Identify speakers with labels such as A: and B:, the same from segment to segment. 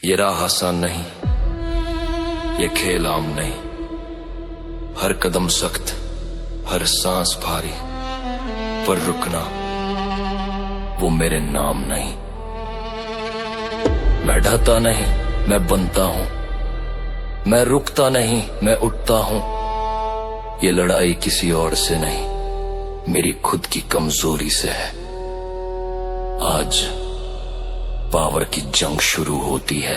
A: ये राह आसान नहीं, ये खेल आम नहीं। हर कदम सख्त, हर सांस भारी, पर रुकना वो मेरे नाम नहीं। मैं ढहता नहीं, मैं बनता हूं। मैं रुकता नहीं, मैं उठता हूं। ये लड़ाई किसी और से नहीं, मेरी खुद की कमजोरी से है। आज पावर की जंग शुरू होती है।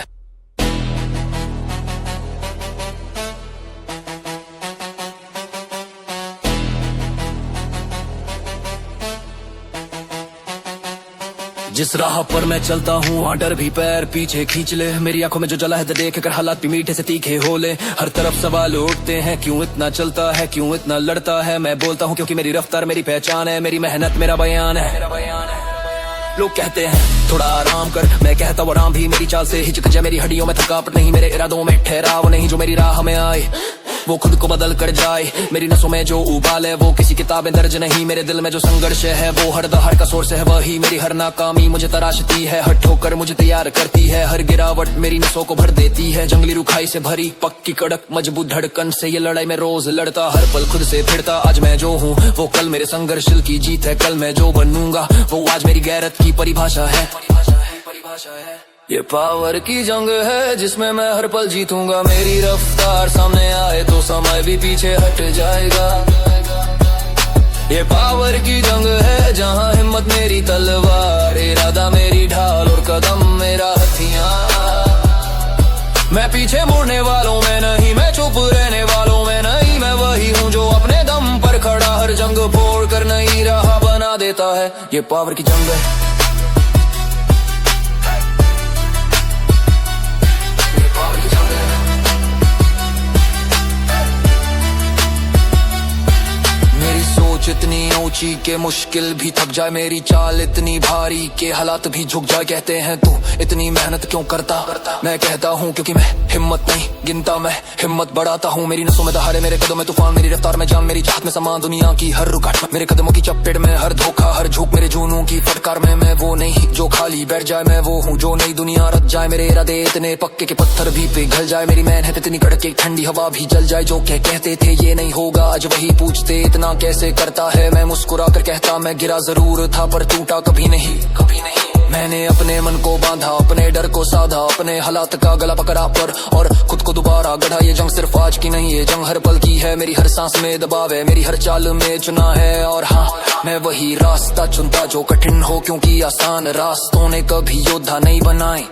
A: जिस राह पर मैं चलता हूँ वहाँ डर भी पैर पीछे खींच ले। मेरी आंखों में जो जला है देख कर हालात भी मीठे से तीखे हो ले। हर तरफ सवाल उठते हैं, क्यों इतना चलता है, क्यों इतना लड़ता है। मैं बोलता हूँ क्योंकि मेरी रफ्तार मेरी पहचान है, मेरी मेहनत मेरा बयान है। लोग कहते हैं थोड़ा आराम कर, मैं कहता हूँ आराम भी मेरी चाल से हिचक जाए। मेरी हड्डियों में थकावट नहीं, मेरे इरादों में ठहराव नहीं। जो मेरी राह में आए वो खुद को बदल कर जाए। मेरी नसों में जो उबाल है वो किसी किताबें दर्ज नहीं। मेरे दिल में जो संघर्ष है वो हर दहाड़ का सोर्स है वही। मेरी हर नाकामी मुझे तराशती है, हर ठोकर मुझे तैयार करती है। हर गिरावट मेरी नसों को भर देती है। जंगली रुखाई से भरी पक्की कड़क मजबूत धड़कन से ये लड़ाई में रोज लड़ता, हर पल खुद से फिरता। आज मैं जो हूँ वो कल मेरे संघर्ष की जीत है। कल मैं जो बनूंगा वो आज मेरी गैरत की परिभाषा है। ये पावर की जंग है जिसमें मैं हर पल जीतूंगा। मेरी रफ्तार सामने आए तो समय भी पीछे हट जाएगा। ये पावर की जंग है जहां हिम्मत मेरी तलवार, इरादा मेरी ढाल और कदम मेरा हथियार। मैं पीछे मुड़ने वालों में नहीं, मैं चुप रहने वालों में नहीं। मैं वही हूँ जो अपने दम पर खड़ा हर जंग फोड़ कर नई राह बना देता है। ये पावर की जंग है। इतनी ऊंची के मुश्किल भी थक जाए, मेरी चाल इतनी भारी के हालात भी झुक जाए। कहते हैं तू इतनी मेहनत क्यों करता, मैं कहता हूँ क्योंकि मैं हिम्मत नहीं गिनता, मैं हिम्मत बढ़ाता हूँ। मेरी नसों में दहाड़े, मेरे कदम में तूफान, मेरी रफ्तार में जाम, मेरी चाहत में समान दुनिया की हर रुकावट। मेरे कदमों की चपेट में हर धोखा, हर झूठ मेरे जुनून की फटकार में। मैं वो नहीं जो खाली बैठ जाए, मैं वो हूँ जो नई दुनिया रच जाए। मेरे इरादे इतने पक्के के पत्थर भी पिघल जाए। मेरी मेहनत इतनी कड़क के ठंडी हवा भी जल जाए। जो कहते थे ये नहीं होगा आज वही पूछते इतना कैसे करता है। मैं मुस्कुरा कर कहता मैं गिरा जरूर था पर टूटा कभी नहीं, कभी नहीं। मैंने अपने मन को बांधा, अपने डर को साधा, अपने हालात का गला पकड़ा पर और खुद को दोबारा गढ़ा। ये जंग सिर्फ आज की नहीं, ये जंग हर पल की है। मेरी हर सांस में दबाव है, मेरी हर चाल में चुना है। और हाँ, मैं वही रास्ता चुनता जो कठिन हो, क्योंकि आसान रास्तों ने कभी योद्धा नहीं बनाए।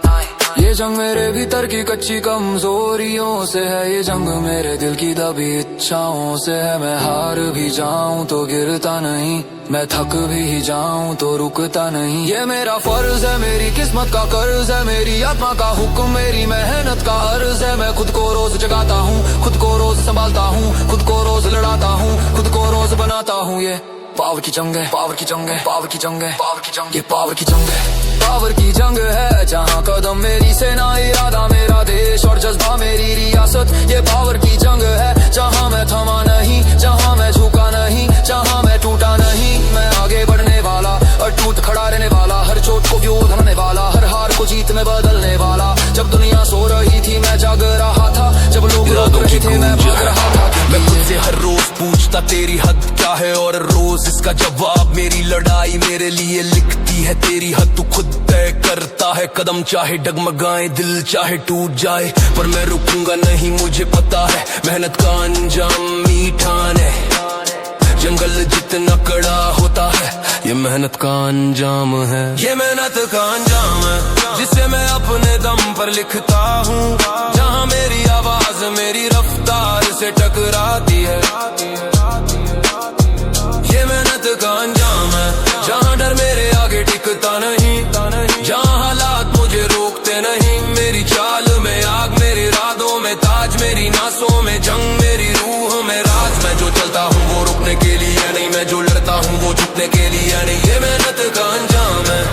A: ये जंग मेरे भीतर की कच्ची कमजोरियों से है, ये जंग मेरे दिल की दबी इच्छाओं से है। मैं हार भी जाऊं तो गिरता नहीं, मैं थक भी जाऊं तो रुकता नहीं। ये मेरा फर्ज है, मेरी किस्मत का कर्ज है, मेरी आत्मा का हुक्म, मेरी मेहनत का अर्ज है। मैं खुद को रोज जगाता हूँ, खुद को रोज संभालता हूँ, खुद को रोज लड़ाता हूँ, खुद को रोज बनाता हूँ। ये पावर की जंग है, पावर की जंग है, पावर की जंग है, पावर की जंग, ये पावर की जंग है। पावर की जंग है जहाँ कदम मेरी सेना, इरादा मेरा देश और जज्बा मेरी रियासत। ये पावर की जंग है जहाँ मैं थमा नहीं, जहाँ मैं झुका नहीं, जहाँ मैं टूटा नहीं। मैं आगे बढ़ने वाला और टूट खड़ा रहने वाला, हर चोट को व्यूह धरने वाला, हर हार को जीत में बदलने वाला। जब दुनिया सो रही थी मैं जाग रहा था, जब लोग रोक रहे थे मैं भाग रहा था।
B: मैं खुद से हर रोज पूछता तेरी हद क्या है, और रोज इसका जवाब मेरी लड़ाई मेरे लिए लिखती है तेरी हद। तू खुद तय करता है कदम, चाहे डगमगाए दिल चाहे टूट जाए, पर मैं रुकूंगा नहीं। मुझे पता है मेहनत का अंजाम मीठा है। जंगल जितना कड़ा होता है ये मेहनत का अंजाम है। ये मेहनत का अंजाम है जिसे मैं अपने दम पर लिखता हूँ। जहाँ मेरी आवाज मेरी रफ्तार से टकराती है, ये मेहनत का अंजाम है। जहाँ डर मेरे आगे टिकता नहीं, जहाँ हालात मुझे रोकते नहीं। मेरी चाल में आग, मेरे इरादों में ताज, मेरी नासों में जंग, मेरी रूह में राज। मैं जो चलता हूँ वो रुकने के लिए नहीं, मैं जो लड़ता हूँ वो झुकने के लिए नहीं। ये मेहनत का अंजाम है।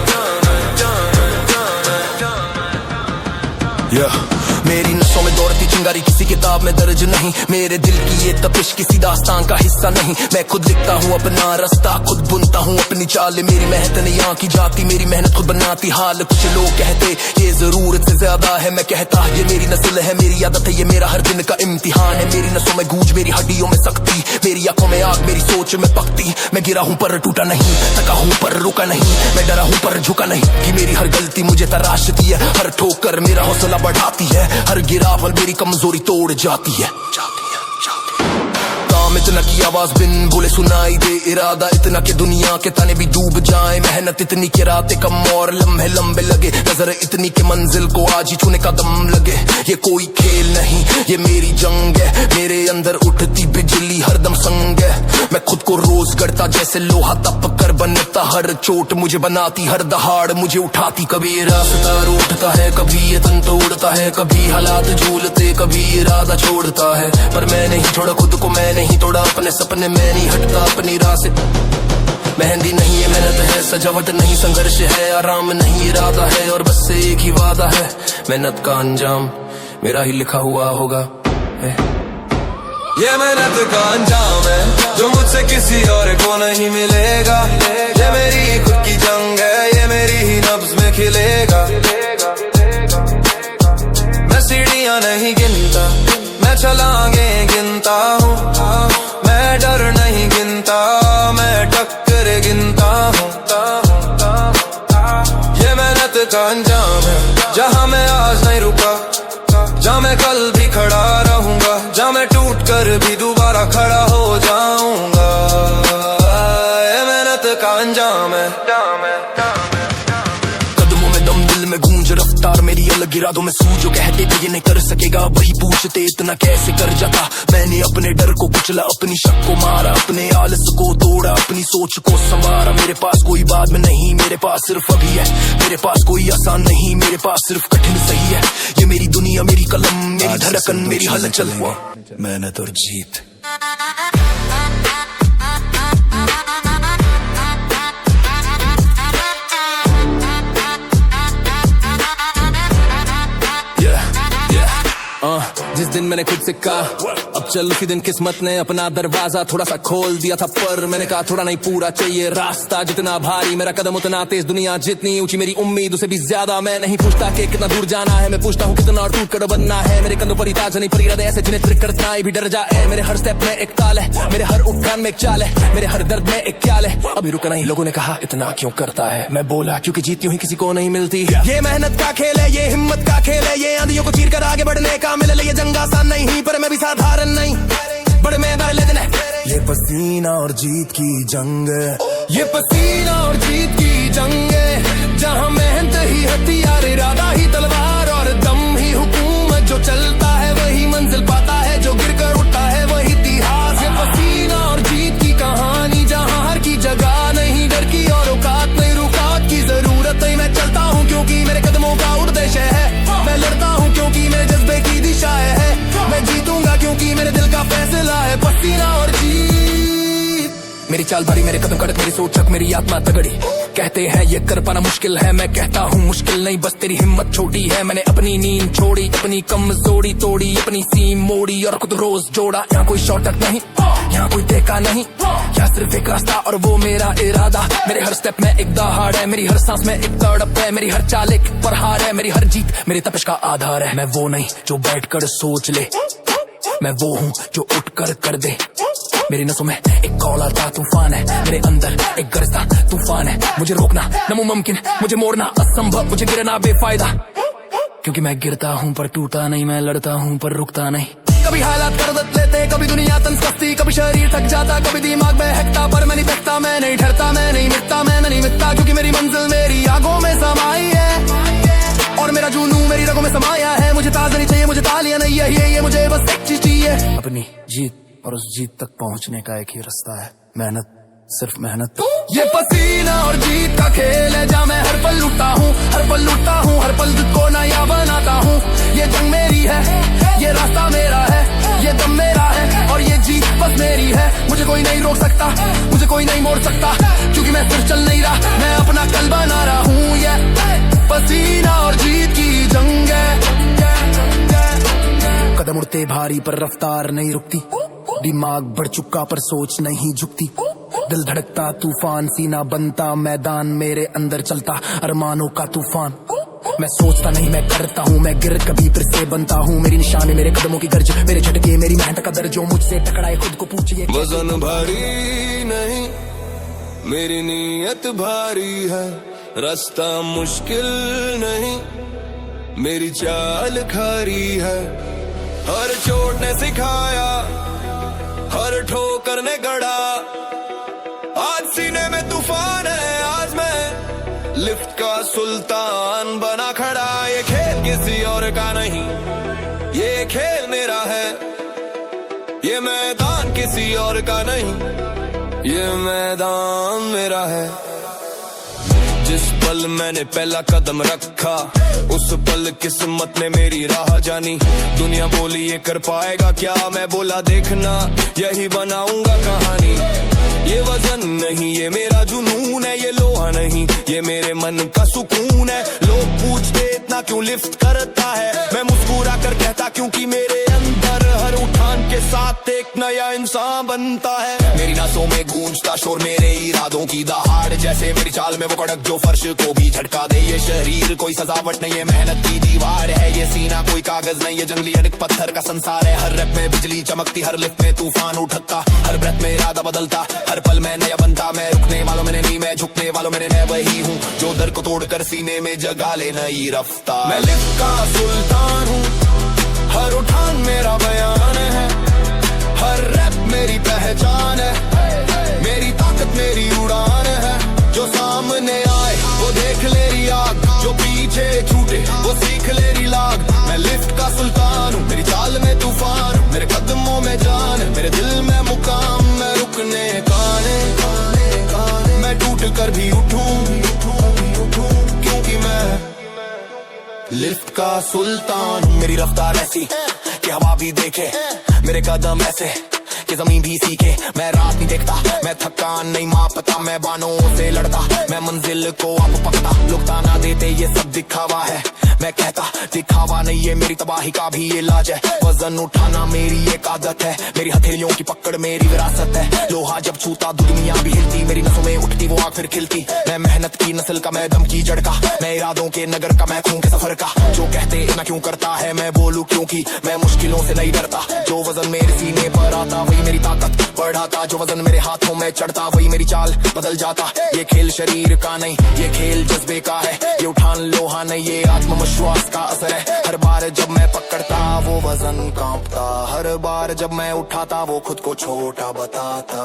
B: मेरी नसों में दौड़ती चिंगारी किसी किताब में दर्ज नहीं, मेरे दिल की ये तपिश किसी दास्तान का हिस्सा नहीं। मैं खुद लिखता हूँ अपना रास्ता, खुद बुनता हूँ अपनी चाल, मेरी मेहनत नहीं यहाँ की जाती, मेरी मेहनत खुद बनाती हाल। कुछ लोग कहते ये जरूरत से ज्यादा है, मैं कहता ये मेरी नस्ल है, मेरी आदत है, ये मेरा हर दिन का इम्तिहान है। मेरी नसों में गूंज, मेरी हड्डियों में सख्ती, मेरी आंखों में आग, मेरी सोच में पकती। मैं गिरा हूँ पर टूटा नहीं, थका हूँ पर रुका नहीं, मैं डरा हूँ पर झुका नहीं। कि मेरी हर गलती मुझे तराशती है, हर ठोकर मेरा हौसला बढ़ाती है, हर गिरावट मेरी कमजोरी तोड़ जाती है। काम इतना की आवाज बिन बोले सुनाई दे, इरादा इतना कि दुनिया के ताने भी डूब जाए, मेहनत इतनी कि रातें कम और लम्हे लंबे लगे, नजर इतनी कि मंजिल को आज ही छूने का दम लगे। ये कोई खेल नहीं, ये मेरी जंग है, मेरे अंदर उठती बिजली हरदम संग है। मैं खुद को रोज गढ़ता जैसे लोहा तप कर बनता, हर चोट मुझे बनाती, हर दहाड़ मुझे उठाती। कभी रास्ता रूठता है, कभी ये तन तोड़ता है, कभी हालात झूलते, कभी इरादा छोड़ता है, पर मैं नहीं छोड़ा खुद को, मैं नहीं तोड़ा अपने सपने, मैं नहीं हटता अपनी राह से। मेहंदी नहीं है मेहनत है, सजावट नहीं संघर्ष है, आराम नहीं इरादा है, और बस से एक ही वादा है, मेहनत का अंजाम मेरा ही लिखा हुआ होगा।
C: ये मेहनत का अंजाम है जो मुझसे किसी और को नहीं मिलेगा, ये मेरी खुद की जंग है, ये मेरी ही नब्ज में खिलेगा। मैं सीढ़ियां नहीं गिनता, मैं छलांगे गिनता हूँ, मैं डर नहीं गिनता, मैं टक्कर गिनता हूँ। ये मेहनत का अंजाम है जहाँ मैं आज नहीं रुका, जहाँ मैं कल भी खड़ा रहूंगा, जहाँ मैं टूट कर भी दोबारा खड़ा हो जाऊंगा। ये मेहनत का अंजाम है।
B: कदमों में दम, दिल में गूंज, रफ्तार मेरी अलग, इरादों में सूझ। जो कहते थे ये नहीं कर सकेगा, वही पूछते इतना कैसे कर जाता। मैंने अपने डर को कुचला, अपनी शक को मारा, अपने आलस को तोड़ा, अपनी सोच को संवारा। मेरे पास कोई बाद में नहीं, मेरे पास सिर्फ अभी है, मेरे पास कोई आसान नहीं, मेरे पास सिर्फ कठिन सही है। ये मेरी दुनिया, मेरी कलम, मेरी धड़कन, मेरी हलचल, मेहनत और जीत। जिस दिन मैंने खुद से कहा अब चल, उसी दिन किस्मत ने अपना दरवाजा थोड़ा सा खोल दिया था, पर मैंने कहा थोड़ा नहीं पूरा चाहिए रास्ता। जितना भारी मेरा कदम उतना तेज, दुनिया जितनी ऊंची मेरी उम्मीद उसे भी ज्यादा। मैं नहीं पूछता कि कितना दूर जाना है, मैं पूछता हूँ कितना और टूट कर बनना है। मेरे कंधों पर ताज नहीं, पर इरादे ऐसे जिन्हें ट्रिक करना भी डर जाए। मेरे हर स्टेप में एक ताल है, मेरे हर उठान में एक चाल है, मेरे हर दर्द में एक ख्याल है। अभी रुका नहीं, लोगों ने कहा इतना क्यों करता है, मैं बोला क्योंकि जीत यूं ही किसी को नहीं मिलती। ये मेहनत का खेल है, ये हिम्मत का खेल है, ये आंधियों को चीर कर आगे बढ़ने का मिले। ये जंग आसान नहीं, पर मैं भी साधारण नहीं, बड़े मैदान लेते हैं।
C: ये पसीना और जीत की जंग है,
B: ये पसीना और जीत की जंग है, जहाँ मेहनत ही हथियार, इरादा ही तलवार, और दम ही हुकूमत। जो चलता है वही मंजिल पाता है, जो गिर कर उठता है वही इतिहास। ये पसीना और जीत की कहानी, जहाँ हर की जगह नहीं, डर की और औकात नहीं, रुकावट की जरूरत नहीं। मैं चलता हूँ क्योंकि मेरे कदमों का उद्देश्य है, मैं लड़ता हूँ क्योंकि मेरे जज्बे की दिशा है, मैं जीतूंगा क्योंकि मेरे दिल का फैसला है। पसीना और जीत, मेरी चाल भारी, मेरे कदम कड़क, मेरी सोच चक, मेरी आत्मा तगड़ी। कहते हैं ये कर पाना मुश्किल है, मैं कहता हूँ मुश्किल नहीं, बस तेरी हिम्मत छोटी है। मैंने अपनी नींद छोड़ी, अपनी कमजोरी तोड़ी, अपनी सीम मोड़ी और खुद रोज जोड़ा। यहाँ कोई शॉर्टकट नहीं, यहाँ कोई देखा नहीं, यहाँ सिर्फ एक रास्ता और वो मेरा इरादा। मेरे हर स्टेप में एक दहाड़ है, मेरी हर सांस में एक तड़प है, मेरी हर चाल एक प्रहार है, मेरी हर जीत मेरी तपिश का आधार है। मैं वो नहीं जो बैठकर सोच ले, मैं वो हूँ जो उठकर कर दे। मेरी नसों में एक कौलाता तूफान है, मेरे अंदर एक गरजता तूफान है। मुझे रोकना नामुमकिन, मुझे मोड़ना असंभव, मुझे गिरना बेफायदा। क्योंकि मैं गिरता हूँ पर टूटा नहीं, मैं लड़ता हूँ पर रुकता नहीं। कभी हालात करदत लेते, कभी दुनिया तनसती, कभी शरीर थक जाता, कभी दिमाग बहकता, पर मैं नहीं बहकता, मैं नहीं डरता, मैं नहीं मिटता, मैं नहीं मिटता। क्योंकि मेरी मंजिल मेरी आंखों में समाई है, और मेरा जुनून मेरी रगों में समाया है। मुझे ताज नहीं चाहिए, मुझे तालियां नहीं है, ये मुझे बस एक चीज चाहिए, अपनी जीत। और उस जीत तक पहुंचने का एक ही रास्ता है, मेहनत, सिर्फ मेहनत। ये पसीना और जीत का खेल है, जहाँ मैं हर पल लुटता हूँ, हर पल लुटता हूँ, हर पल खुद को नया बनाता हूँ। ये जंग मेरी है, ये रास्ता मेरा है, ये दम मेरा है, और ये जीत बस मेरी है। मुझे कोई नहीं रोक सकता, मुझे कोई नहीं मोड़ सकता, क्योंकि मैं सिर्फ चल नहीं रहा, मैं अपना कल बना रहा हूँ। ये पसीना और जीत की जंग है।
A: रास्ते भारी पर रफ्तार नहीं रुकती, दिमाग बढ़ चुका पर सोच नहीं झुकती, दिल धड़कता तूफान सीना बनता मैदान, मेरे अंदर चलता अरमानों का तूफान। मैं सोचता नहीं मैं करता हूँ, मैं गिर कभी फिर से बनता हूँ, मेरी निशानी मेरे कदमों की गर्ज, मेरे झटके मेरी मेहनत का दर्द, जो मुझसे टकराए खुद को पूछिए।
C: वजन भारी नहीं मेरी नीयत भारी है, रास्ता मुश्किल नहीं मेरी चाल खारी है, हर चोट ने सिखाया हर ठोकर ने गढ़ा, आज सीने में तूफान है, आज मैं लिफ्ट का सुल्तान बना खड़ा। ये खेल किसी और का नहीं, ये खेल मेरा है, ये मैदान किसी और का नहीं, ये मैदान मेरा है। जिस पल मैंने पहला कदम रखा उस पल किस्मत ने मेरी राह जानी, दुनिया बोली ये कर पाएगा क्या, मैं बोला देखना यही बनाऊंगा कहानी। ये वजन नहीं ये मेरा जुनून है, ये लोहा नहीं ये मेरे मन का सुकून है। लोग पूछते इतना क्यों लिफ्ट करता है, मैं मुस्कुरा कर कहता क्योंकि मेरे अंदर हर उठान के साथ एक नया इंसान बनता है। मेरी नसों में गूंजता शोर मेरे इरादों की दहाड़, जैसे मेरी चाल में वो कड़क जो फर्श को भी झटका दे। ये शरीर कोई सजावट नहीं है मेहनत की दीवार है, ये सीना कोई कागज नहीं ये जंगली अड़क पत्थर का संसार है। हर रैप में बिजली चमकती हर लिफ्ट में तूफान उठता, हर ब्रेथ में इरादा बदलता, हर पल मैं नया बनता। मैं रुकने वालों में नहीं मैं झुकने वालों में मैं वही हूँ जो दर को तोड़कर सीने में जगा ले नई रफ्तार। मैं लिफ्ट का सुल्तान हूँ, हर उठान मेरा बयान है, हर रैप मेरी पहचान है, मेरी ताकत मेरी उड़ान है। जो सामने आए वो देख ले रही आग, जो पीछे छूटे वो सीख ले रही लाग। मैं लिफ्ट का सुल्तान हूँ, मेरी चाल में तूफान, मेरे कदमों में जान, मेरे दिल में मुकाम। मैं रुकने का नहीं, मैं टूट कर भी उठूं क्योंकि मैं लिफ्ट का सुल्तान। मेरी रफ्तार ऐसी कि हवा भी देखे, मेरे कदम ऐसे कि जमीन भी सीखे। मैं रात नहीं देखता, मैं थकान नहीं मापता, मैं बानों से लड़ता, मैं मंजिल को अब पकता। लोग ताना देते ये सब दिखावा है, मैं कहता दिखावा नहीं ये मेरी तबाही का भी इलाज है। वजन उठाना मेरी एक आदत है, मेरी हथेलियों की पकड़ मेरी विरासत है। लोहा जब छूता दुनिया भी हिलती, मेरी नसों में उठती वो आग फिर खिलती। मैं मेहनत की नस्ल का, मैं दम की जड़ का, मैं इरादों के नगर का, मैं खून के सफर का। जो कहते इतना क्यों करता है मैं बोलूं क्योंकि मैं मुश्किलों से नहीं डरता। जो वजन मेरे सीने पर आता वही मेरी ताकत बढ़ाता, जो वजन मेरे हाथों में चढ़ता वही मेरी चाल बदल जाता। ये खेल शरीर का नहीं ये खेल जज्बे का है, ये उठान लोहा नहीं ये आत्मविश्वास का असर है। हर बार जब मैं पकड़ता वो वजन कांपता, हर बार जब मैं उठाता वो खुद को छोटा बताता,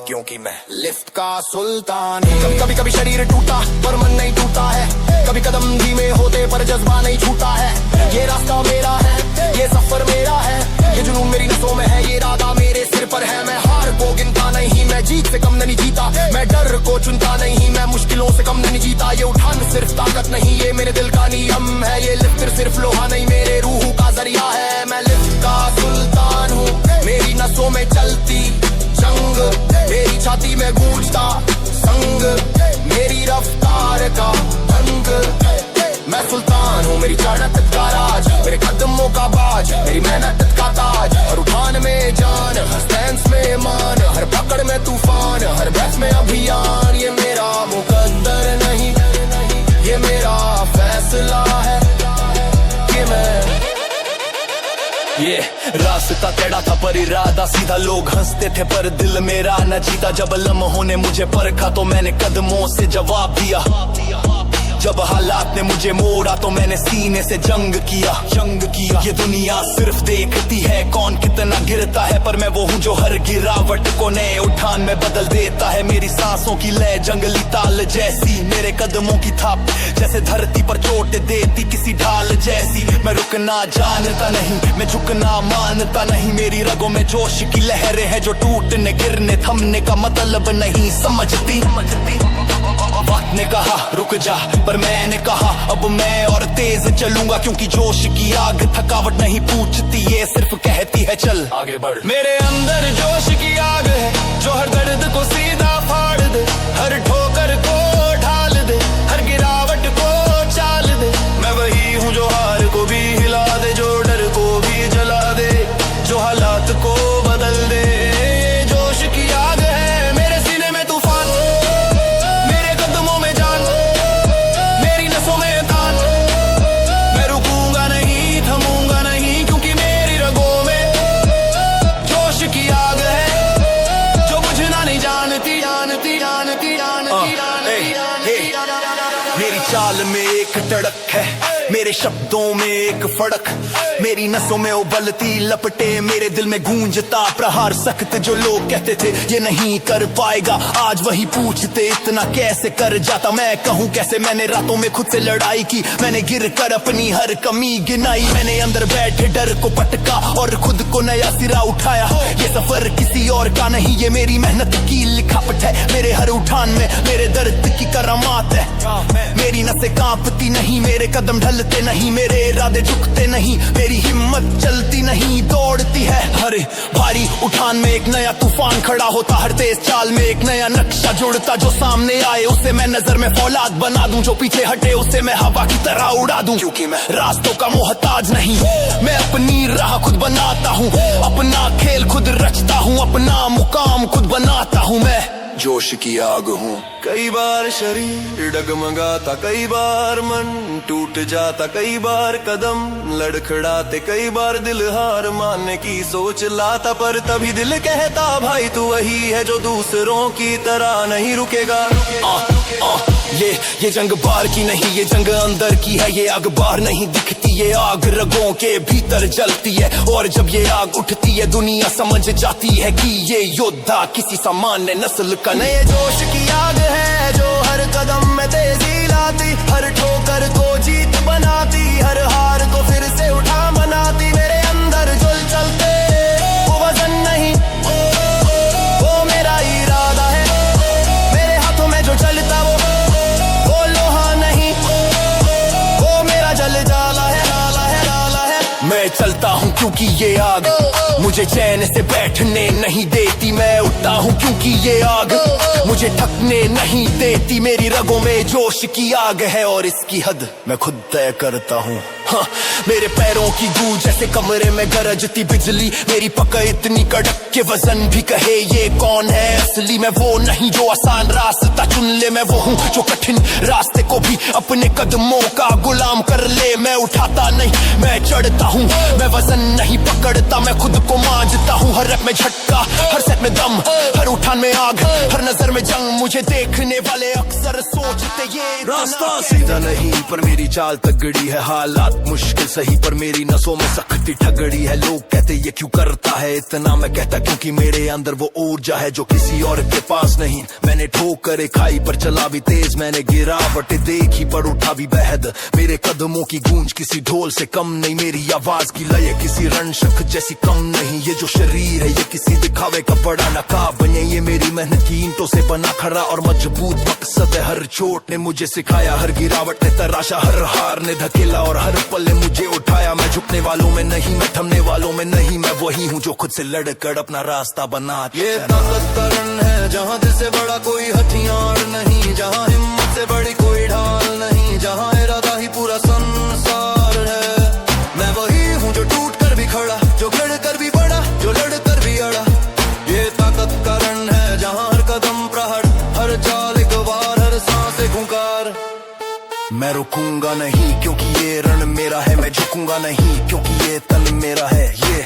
C: क्योंकि मैं लिफ्ट का सुल्तान हूँ। कभी कभी शरीर टूटा पर मन नहीं टूटा है, कभी कदम धीमे होते पर जज्बा नहीं छूटा है। ये रास्ता मेरा है, ये सफर मेरा है, ये जुनून मेरी नसों में है, ये इरादा मेरे सिर पर है। मैं हार को गिनता नहीं, मैं जीत से कम नहीं जीता, मैं डर को चुनता नहीं, मैं मुश्किलों से कम नहीं जीता। ये उठान सिर्फ ताकत नहीं ये मेरे दिल का नियम है, ये लिफ्ट सिर्फ लोहा नहीं मेरे रूह का जरिया है। मैं लिफ्ट का सुल्तान हूँ, मेरी नसों में चलती जंग, मेरी छाती में गूंजता संग, मेरी रफ्तार का ढंग। मैं सुल्तान हूँ, मेरी चाणत का राज, मेरे कदमों का बाज, मेरी मेहनत का ताज। हर उठान में जान, हर स्टैंस में मान, हर पकड़ में तूफान, हर ब्रेथ में अभियान। ये मेरा मुकद्दर नहीं ये मेरा फैसला है कि मैं
B: ये रास्ता टेढ़ा था पर इरादा सीधा, लोग हंसते थे पर दिल मेरा न जीता। जब लम्हों ने मुझे परखा तो मैंने कदमों से जवाब दिया, जब हालात ने मुझे मोड़ा तो मैंने सीने से जंग किया। ये दुनिया सिर्फ देखती है कौन कितना गिरता है, पर मैं वो हूँ जो हर गिरावट को नए उठान में बदल देता है। मेरी सांसों की लय जंगली ताल जैसी, मेरे कदमों की थाप जैसे धरती पर चोट देती किसी ढाल जैसी। मैं रुकना जानता नहीं, मैं झुकना मानता नहीं, मेरी रगों में जोश की लहरें हैं जो टूटने गिरने थमने का मतलब नहीं समझती। वक्त ने कहा रुक जा पर मैंने कहा अब मैं और तेज चलूंगा, क्योंकि जोश की आग थकावट नहीं पूछती, ये सिर्फ कहती है चल आगे बढ़।
C: मेरे अंदर जोश की आग है जो हर दर्द को सीधा फाड़ दे, हर ठोकर को ढाल दे, हर गिरावट को चाल दे। मैं वही हूँ जो हार को भी हिला दे, जो डर को भी जला
D: मेरे शब्दों में एक फड़क, मेरी नसों में उबलती लपटे, मेरे दिल में गूंजता प्रहार सख्त। जो लोग कहते थे ये नहीं कर पाएगा, आज वही पूछते इतना कैसे कर जाता। मैं कहूँ कैसे, मैंने रातों में खुद से लड़ाई की, मैंने गिर कर अपनी हर कमी गिनाई, मैंने अंदर बैठे डर को पटका और खुद को नया सिरा उठाया। ये सफर किसी और का नहीं, ये मेरी मेहनत की लिखावट है, मेरे हर उठान में मेरे दर्द की करामात है। मेरी नसें कांपती नहीं, मेरे कदम ढलते नहीं, मेरे इरादे झुकते नहीं, मेरी हिम्मत चलती नहीं दौड़ती है। हर भारी उठान में एक नया तूफान खड़ा होता, हर तेज चाल में एक नया नक्शा जुड़ता। जो सामने आए उसे मैं नजर में फौलाद बना दूं, जो पीछे हटे उसे मैं हवा की तरह उड़ा दूं। क्योंकि मैं रास्तों का मोहताज नहीं, मैं अपनी राह खुद बनाता हूँ, अपना खेल खुद रचता हूँ, अपना मुकाम खुद बनाता हूँ। मैं जोश की आग हूँ।
C: कई बार शरीर डगमगाता, कई बार मन टूट जाता, कई बार कदम लड़खड़ाते, कई बार दिल हार मानने की सोच लाता, पर तभी दिल कहता भाई तू वही है जो दूसरों की तरह नहीं रुकेगा।
D: ये जंग बाहर की नहीं, ये जंग अंदर की है। ये आग बाहर नहीं दिखती, ये आग रगों के भीतर जलती है, और जब ये आग उठती है दुनिया समझ जाती है कि ये योद्धा किसी सामान्य नस्ल का
C: नए जोश की आग है जो हर कदम में तेजी लाती, हर ठोकर को जीत बनाती, हर हार को फिर से उठा बनाती। मेरे अंदर जुल चलते वो वजन नहीं, वो मेरा इरादा है, मेरे हाथों में जो चलता वो लोहा नहीं, वो मेरा जल जाला है, लाला है, लाला है।
D: मैं चलता हूँ क्योंकि ये आग मुझे चैन से बैठने नहीं देती, मैं उठता हूँ क्योंकि ये आग मुझे थकने नहीं देती। मेरी रगों में जोश की आग है और इसकी हद मैं खुद तय करता हूँ। हाँ, मेरे पैरों की गूंज जैसे कमरे में गरजती बिजली, मेरी पकड़ इतनी कड़क के वजन भी कहे ये कौन है असली। मैं वो नहीं जो आसान रास्ता चुन ले, मैं वो हूँ जो कठिन रास्ते को भी अपने कदमों का गुलाम कर ले। मैं उठाता नहीं, मैं चढ़ता हूँ, मैं वजन नहीं पकड़ता, मैं खुद को मांझता हूँ। हर रैप में झटका, हर सेट में दम, हर उठान में आग, हर नजर में जंग। मुझे देखने वाले अक्सर सोचते ये
B: रास्ता सीधा नहीं पर मेरी चाल तगड़ी है, हालात मुश्किल सही पर मेरी नसों में सख्ती ठगड़ी है। लोग कहते ये क्यों करता है इतना, मैं कहता क्योंकि मेरे अंदर वो ऊर्जा है जो किसी और के पास नहीं। मैंने ठोकर खाई पर चला भी तेज, मैंने गिरावट देखी पर उठा भी बेहद। मेरे कदमों की गूंज किसी ढोल से कम नहीं, मेरी आवाज की लय किसी रणशक जैसी कम नहीं। ये जो शरीर है ये किसी दिखावे का बड़ा नकाब बने, ये मेरी मेहनत की ईंटों से बना खड़ा और मजबूत मकसद है। हर चोट ने मुझे सिखाया, हर गिरावट ने तराशा, हर हार ने धकेला और हर पल ने मुझे उठाया। मैं झुकने वालों में नहीं, मैं थमने वालों में नहीं, मैं वही हूँ जो खुद से लड़कर अपना रास्ता बना।
C: ये ताकत का रण है जहाँ दिल से बड़ा कोई हथियार नहीं, जहाँ हिम्मत से बड़ी कोई ढाल नहीं, जहाँ इरादा ही पूरा संसार है। मैं वही हूँ जो टूट कर भी खड़ा, जो गड़ कर भी बड़ा, जो लड़ कर भी अड़ा। ये ताकत का रण है जहाँ हर कदम प्रहार, हर चाल एक वार, हर सांस एक हुंकार।
D: मैं रुकूंगा नहीं क्योंकि ये रण मेरा है, मैं झुकूंगा नहीं क्योंकि ये तन मेरा है। ये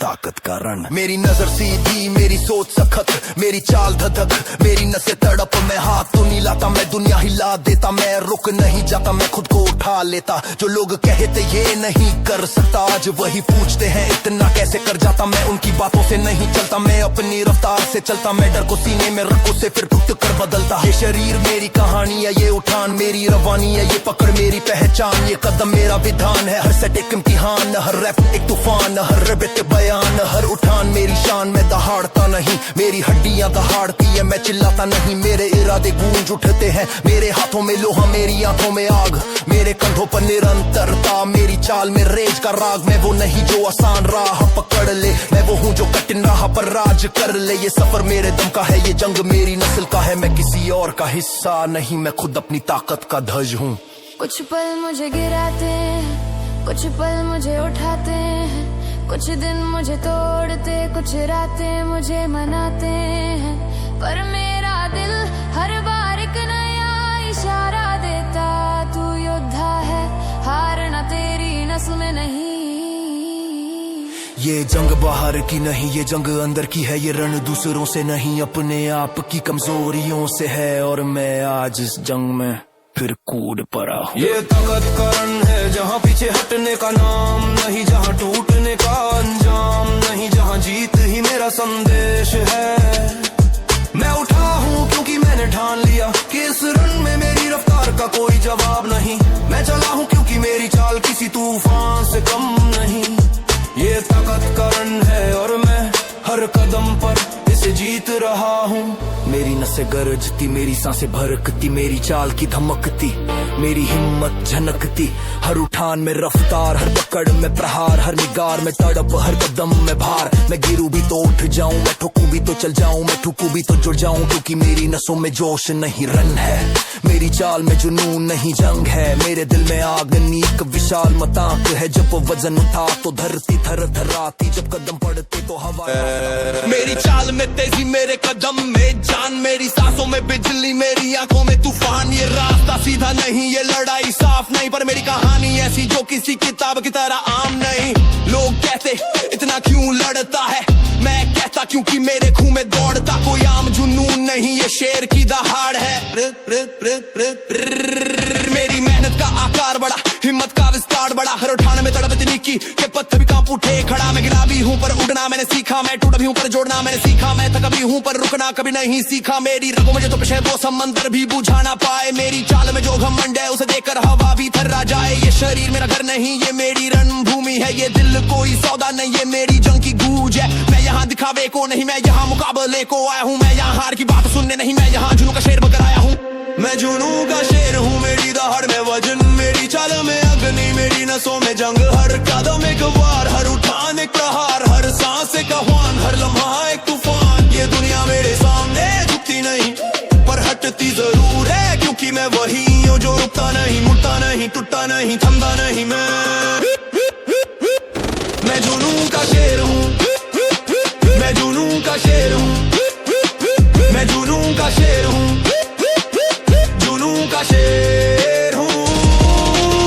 D: ताकत का रण। मेरी नजर सीधी, मेरी सोच सखत, मेरी चाल धधक, मेरी नसें तड़प। मैं हाथ तो नहीं लाता, मैं दुनिया हिला देता, मैं रुक नहीं जाता, मैं खुद को उठा लेता। जो लोग कहते ये नहीं कर सकता, आज वही पूछते हैं इतना कैसे कर जाता। मैं उनकी बातों से नहीं चलता, मैं अपनी रफ्तार से चलता। मैं डर को सीने में रखो से फिर टूट कर बदलता। ये शरीर मेरी कहानी है, ये उठान मेरी रवानी है, ये पकड़ मेरी पहचान, ये कदम मेरा विधान है। हर सेट एक इम्तिहान, हर रैप एक तूफान, हर रबित बयान, हर उठान मेरी शान। मैं दहाड़ता नहीं, मेरी हड्डियां दहाड़ती है, मैं चिल्लाता नहीं, मेरे इरादे गूंज उठते हैं। मेरे हाथों में लोहा, मेरी आंखों में आग, मेरे कंधों पर निरंतरता, मेरी चाल में रेज का राग। मैं वो नहीं जो आसान राह पकड़ ले, मैं वो हूँ जो कठिन राह पर राज कर ले। ये सफर मेरे दम का है, ये जंग मेरी नस्ल का है, मैं किसी और का हिस्सा नहीं, मैं खुद अपनी ताकत का ध्वज हूँ।
E: कुछ पल मुझे गिराते हैं, कुछ पल मुझे उठाते हैं, कुछ दिन मुझे तोड़ते, कुछ रातें मुझे मनाते हैं। पर मेरा दिल हर बार एक नया इशारा देता, तू योद्धा है, हारना तेरी नस्ल में नहीं।
D: ये जंग बाहर की नहीं, ये जंग अंदर की है, ये रण दूसरों से नहीं, अपने आप की कमजोरियों से है। और मैं आज इस जंग में फिर कूद पड़ा हूँ।
C: ये ताकत का रण है जहाँ पीछे हटने का नाम नहीं, जहाँ टूटने का अंजाम नहीं, जहाँ जीत ही मेरा संदेश है। मैं उठा हूँ क्योंकि मैंने ठान लिया कि इस रण में मेरी रफ्तार का कोई जवाब नहीं। मैं चला हूँ क्योंकि मेरी चाल किसी तूफान से कम नहीं। ये ताकत का रण है और मैं हर कदम पर इसे जीत रहा हूँ।
D: मेरी नसें गरजती, मेरी सांसें भरकती, मेरी चाल की धमकती, मेरी हिम्मत झनकती, हर उठान में रफ्तार, हर पकड़ में प्रहार, हर निगार में तड़प, हर कदम में भार। मैं गिरूं भी तो उठ जाऊं, मैं ठोकूं भी तो चल जाऊं, मैं ठुकूं भी तो जुड़ जाऊं, क्योंकि मेरी नसों में जोश नहीं रन है। मेरी चाल में जुनून नहीं जंग है, मेरे दिल में आगनी एक विशाल मताक है। जब वजन उठा तो धरती थर थराती, जब कदम पड़ते तो हवा।
B: मेरी चाल में तेजी, मेरे कदम में जान, मेरी सांसों में बिजली, मेरी आंखों में तूफान। ये रास्ता सीधा नहीं, ये लड़ाई साफ नहीं, पर मेरी कहानी ऐसी जो किसी किताब की तरह आम नहीं। लोग कहते इतना क्यों लड़ता है, मैं कहता क्योंकि मेरे खून में दौड़ता कोई आम जुनून नहीं, ये शेर की दहाड़ है। मेरी मेहनत का आकार बड़ा, हिम्मत का विस्तार बड़ा, हर उठाने में तड़प इतनी की कि पत्थर भी कांप उठे खड़ा। मैं गिरा भी हूँ पर उड़ना मैंने सीखा, मैं टूटा भी हूँ पर जोड़ना मैंने सीखा, मैं थका भी हूँ पर रुकना कभी नहीं सीखा। मेरी रगों में जो तपिश है वो समंदर भी बुझा ना पाए, मेरी चाल में जो घमंड है उसे देखकर हवा भी थर्रा जाए। ये शरीर मेरा घर नहीं, ये मेरी रणभूमि है, ये दिल कोई सौदा नहीं, ये मेरी जंग की गूंज है। मैं यहाँ दिखावे को नहीं, मैं यहाँ मुकाबले को आया हूँ, मैं यहाँ हार की बात सुनने नहीं, मैं यहाँ जुनून का शेर बनकर आया हूँ।
C: मैं जुनून का शेर हूँ, मेरी दहाड़ में वजन, मेरी चाल में अग्नि, मेरी नसों में जंग, हर कदम एक वार, हर उठान एक प्रहार, हर सांस एक आह्वान, हर लम्हा एक तूफान। ये दुनिया मेरे सामने झुकती नहीं पर हटती जरूर है, क्योंकि मैं वही हूँ जो रुकता नहीं, मुड़ता नहीं, टूटता नहीं, थमता नहीं। मैं जुनून का शेर हूँ, मैं जुनून का शेर हूँ, मैं जुनून का शेर हूँ, जुनून का शेर हूँ।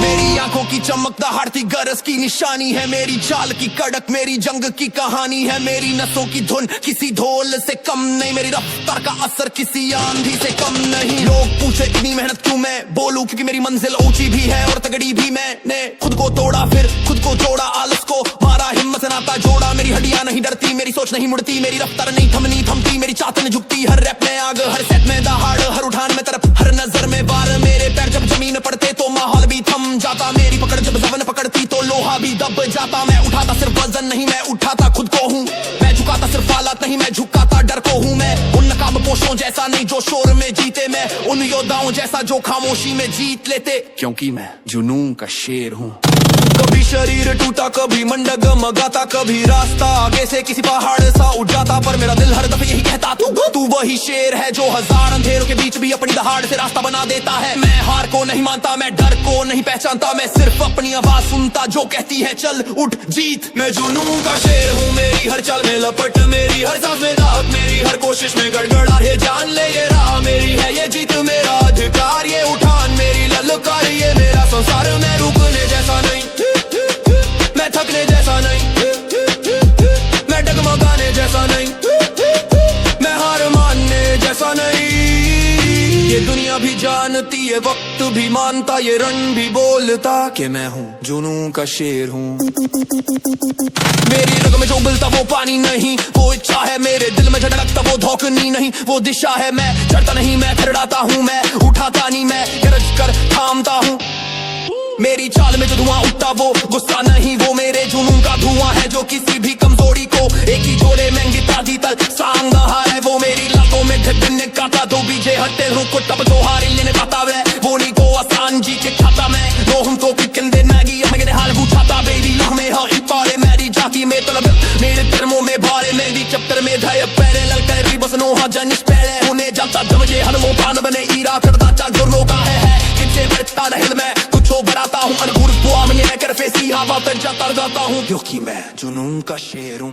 B: मेरी आंखों की चमक दहाड़ती गरज की निशानी है, मेरी चाल की कड़क मेरी जंग की कहानी है, मेरी नसों की धुन किसी ढोल से कम नहीं, मेरी रफ्तार का असर किसी आंधी से कम नहीं। लोग पूछे इतनी मेहनत क्यों मैं बोलूं, क्योंकि मेरी मंजिल ऊंची भी है और तगड़ी भी। मैंने खुद को तोड़ा फिर खुद को जोड़ा, आलस को मारा, हिम्मत से नाता जोड़ा। मेरी हड्डियां नहीं डरती, मेरी सोच नहीं मुड़ती, मेरी रफ्तार नहीं थमनी थमती, मेरी चाहत नहीं झुकती। हर रैप में आग, हर सेट में दहाड़, हर उठान में तरफ, हर नजर में वार। मेरे पैर जब जमीन पड़ते तो माहौल भी थम जाता, मेरी पकड़ जब जबन पकड़ती तो लोहा भी दब जाता। मैं उठाता सिर्फ वजन नहीं, मैं उठाता खुद को हूँ, मैं झुकाता सिर्फ हालात नहीं, मैं झुकाता डर को हूँ। मैं उन नकाब पोशों जैसा नहीं जो शोर में जीते, मैं उन योद्धाओं जैसा जो खामोशी में जीत लेते, क्योंकि मैं जुनून का शेर हूँ।
C: कभी शरीर टूटा, कभी मंडग मगाता, कभी रास्ता आगे से किसी पहाड़ सा उठ जाता, पर मेरा दिल हर दफे यही कहता तू वही शेर है जो हजार अंधेरों के बीच भी अपनी दहाड़ से रास्ता बना देता है। मैं हार को नहीं मानता, मैं डर को नहीं पहचानता, मैं सिर्फ अपनी आवाज सुनता जो कहती है चल उठ जीत। मैं जुनून का शेर हूँ, मेरी हर चाल में लपट, मेरी हर सांस में दाग, मेरी हर कोशिश में गड़गड़ा है। जान ले ये राह मेरी है, ये जीत मेरा अधिकार, ये उठान मेरी ललकार, ये मेरा संसार। मैं रुकने जैसा नहीं, मैं थकने जैसा नहीं, मैं डगमगाने जैसा नहीं, मैं हार मानने जैसा नहीं। ये दुनिया भी जानती है, वक्त भी मानता, ये रण भी बोलता कि मैं हूँ जुनून का शेर हूँ।
B: मेरी रग में जो उबलता वो पानी नहीं, वो इच्छा है। मेरे दिल में झटकता वो धोखनी नहीं, वो दिशा है। मैं चढ़ता नहीं, मैं खड़ाता हूँ, मैं उठाता नहीं, मैं गरज कर थामता हूँ। मेरी चाल में जो धुआं उठता वो गुस्सा नहीं, वो मेरे जुनून का धुआं है जो किसी भी कमजोरी को एक ही जोड़े में गिरता तल सांग रहा है। वो मेरी लातों में ढकने का था, दो बीजे हटे रुको तब तो हारी लेने पाता वे, वो नहीं को आसान जी के खाता मैं रोहम तो किंदे मैगी मैं हाल पूछाता। बेबी लह में हाँ इपारे मेरी जाती में तलब, मेरे कर्मों में भारे मेरी चप्टर में धय पैरे ललकर भी बस नो हाँ जनिश पैरे होने जाता जब मुझे हलमो पान बने ईरा करता चाल जुर्मों का है किसे बढ़ता रहल मैं बढ़ाता हूँ। अनगुर बुआ में कर फेसी हवा पर जाता हूँ, क्योंकि मैं जुनून का शेर हूँ।